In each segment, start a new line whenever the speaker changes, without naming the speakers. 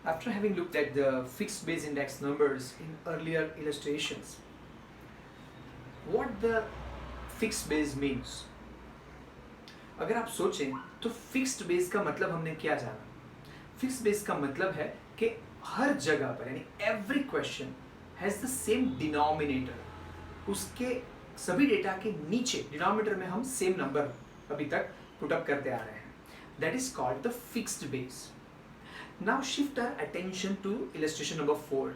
After having looked at the fixed base index numbers in earlier illustrations, what the fixed base means? अगर आप सोचें तो fixed base का मतलब हमने क्या जाना? फिक्स्ड बेस का मतलब है कि हर जगह पर यानी every question has the same denominator, उसके सभी डेटा के नीचे डिनोमिनेटर में हम सेम नंबर अभी तक पुट अप करते आ रहे हैं. That is called the fixed base. Now shift our attention to illustration number 4.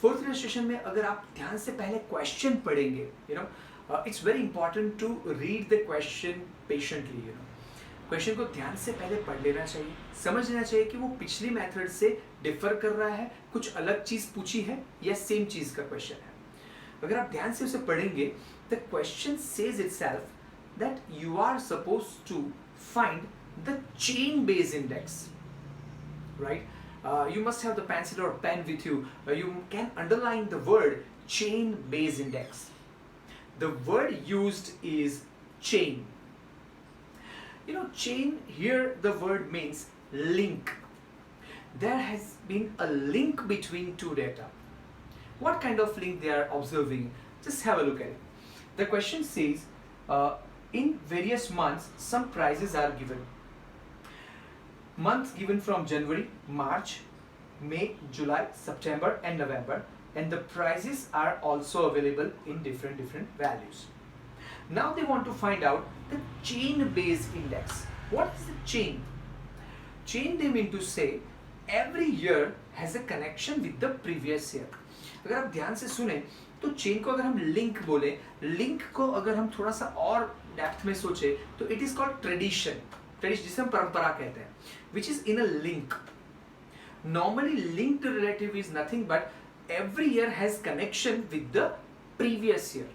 Fourth illustration में अगर आप ध्यान से पहले क्वेश्चन पढ़ेंगे, it's very important to read the question patiently. Question को ध्यान से पहले पढ़ लेना चाहिए, समझ लेना चाहिए कि वो पिछली मेथड से डिफर कर रहा है, कुछ अलग चीज पूछी है या सेम चीज का क्वेश्चन है. अगर आप ध्यान से उसे पढ़ेंगे, the question says itself that you are supposed to find the chain base index, right? You must have the pencil or pen with you. You can underline the word chain base index. The word used is chain. Chain here, the word means link. There has been a link between two data. What kind of link they are observing? Just have a look at it. The question says, in various months, some prices are given. Months given from January, March, May, July, September and November, and the prices are also available in different values. Now they want to find out the chain base index. What is the chain? Chain, they mean to say every year has a connection with the previous year. अगर आप ध्यान से सुने तो chain को अगर हम link बोले, लिंक को अगर हम थोड़ा सा और डेप्थ में सोचे तो इट इज कॉल्ड ट्रेडिशन, जिसे हम परंपरा कहते हैं, which is in a link. Normally linked relative is nothing but every year has connection with the previous year.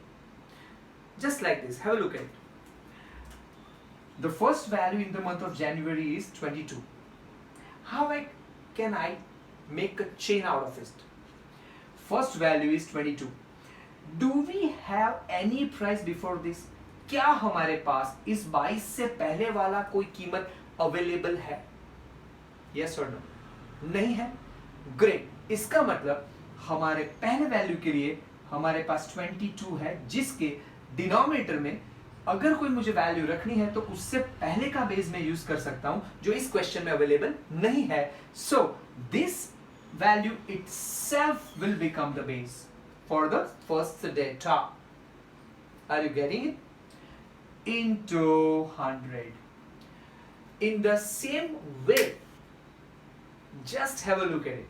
Just like this, have a look at it. The first value in the month of January is 22. How can I make a chain out of it? First value is 22. Do we have any price before this? क्या हमारे पास इस 22 से पहले वाला कोई कीमत available है? Yes or no? नहीं है. Great. इसका मतलब हमारे पहले वैल्यू के लिए हमारे पास 22 है, जिसके डिनोमिनेटर में अगर कोई मुझे वैल्यू रखनी है तो उससे पहले का बेस में यूज कर सकता हूं जो इस क्वेश्चन में अवेलेबल नहीं है. So this value itself will become the base for the first data. Are you getting it? Into 100. In the same way, just have a look at it.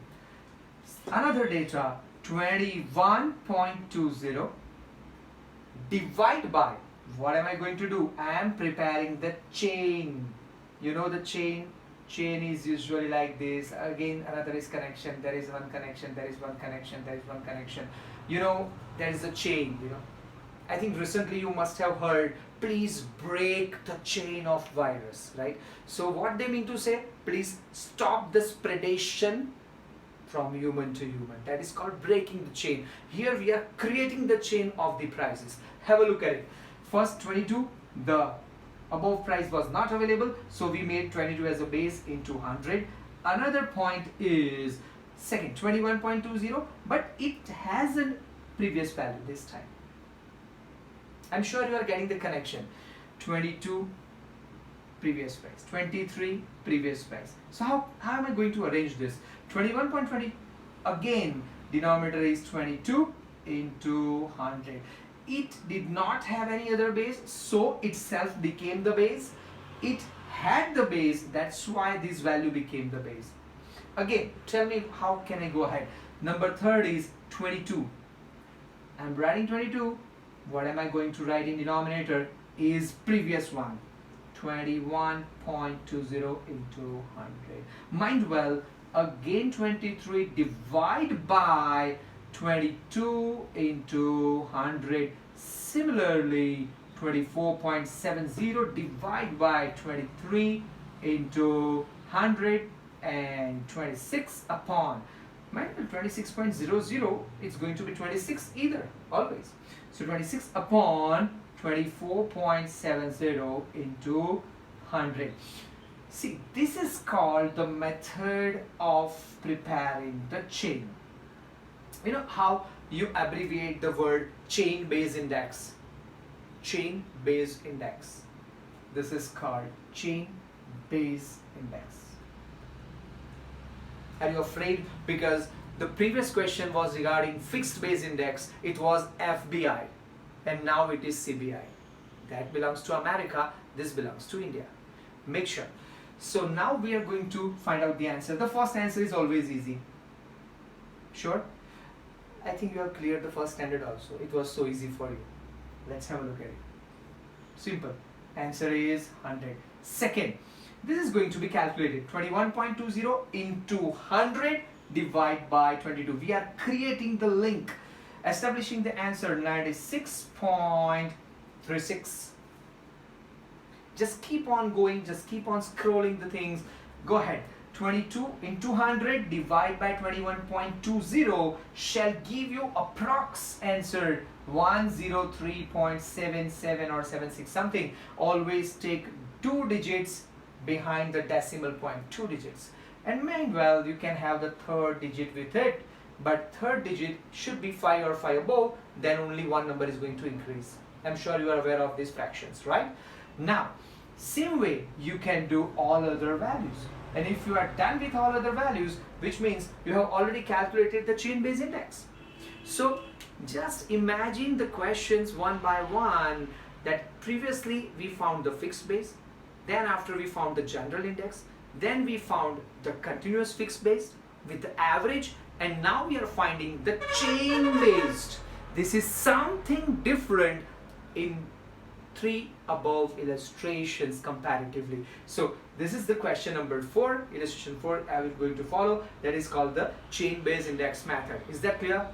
Another data, 21.20. Divide by, what am I going to do? I am preparing the chain. You know the chain? Chain is usually like this. Again, another is connection. There is one connection. There is one connection. There is one connection. There is a chain. I think recently you must have heard, please break the chain of virus, right? So what they mean to say, please stop this predation from human to human. That is called breaking the chain. Here we are creating the chain of the prices. Have a look at it. First 22, the above price was not available, so we made 22 as a base into 100. Another point is second 21.20, but it has a previous value this time. I'm sure you are getting the connection. 22 previous price, 23 previous price. So how am I going to arrange this? 21.20, again denominator is 22 into 100. It did not have any other base, so itself became the base. It had the base, that's why this value became the base. Again, tell me how can I go ahead. Number third is 22. I'm writing 22. What am I going to write in denominator is previous one, 21.20 into 100. Mind well, again 23 divide by 22 into 100. Similarly, 24.70 divide by 23 into 100 and 26 upon 26.00, it's going to be 26 either, always. So 26 upon 24.70 into 100. See, this is called the method of preparing the chain. You know how you abbreviate the word chain base index? Chain base index. This is called chain base index. Are you afraid? Because the previous question was regarding fixed base index. It was FBI, and now it is CBI. That belongs to America. This belongs to India. Make sure. So now we are going to find out the answer. The first answer is always easy. Sure? I think you have cleared the first standard also. It was so easy for you. Let's have a look at it. Simple. Answer is 100. Second, this is going to be calculated. 21.20 into 100 divide by 22. We are creating the link. Establishing the answer 96.36. Just keep on going. Just keep on scrolling the things. Go ahead. 22 into 100 divide by 21.20 shall give you approx answer 103.77 or 76 something. Always take 2 digits behind the decimal point, 2 digits, and meanwhile you can have the third digit with it, but third digit should be 5 or 5 above, then only one number is going to increase. I'm sure you are aware of these fractions, right? Now same way you can do all other values. And if you are done with all other values, which means you have already calculated the chain base index. So just imagine the questions one by one, that previously we found the fixed base, then after we found the general index, then we found the continuous fixed base with the average, and now we are finding the chain based. This is something different in 3 above illustrations comparatively. So this is the question number 4, illustration 4 I will going to follow, that is called the chain base index method. Is that clear?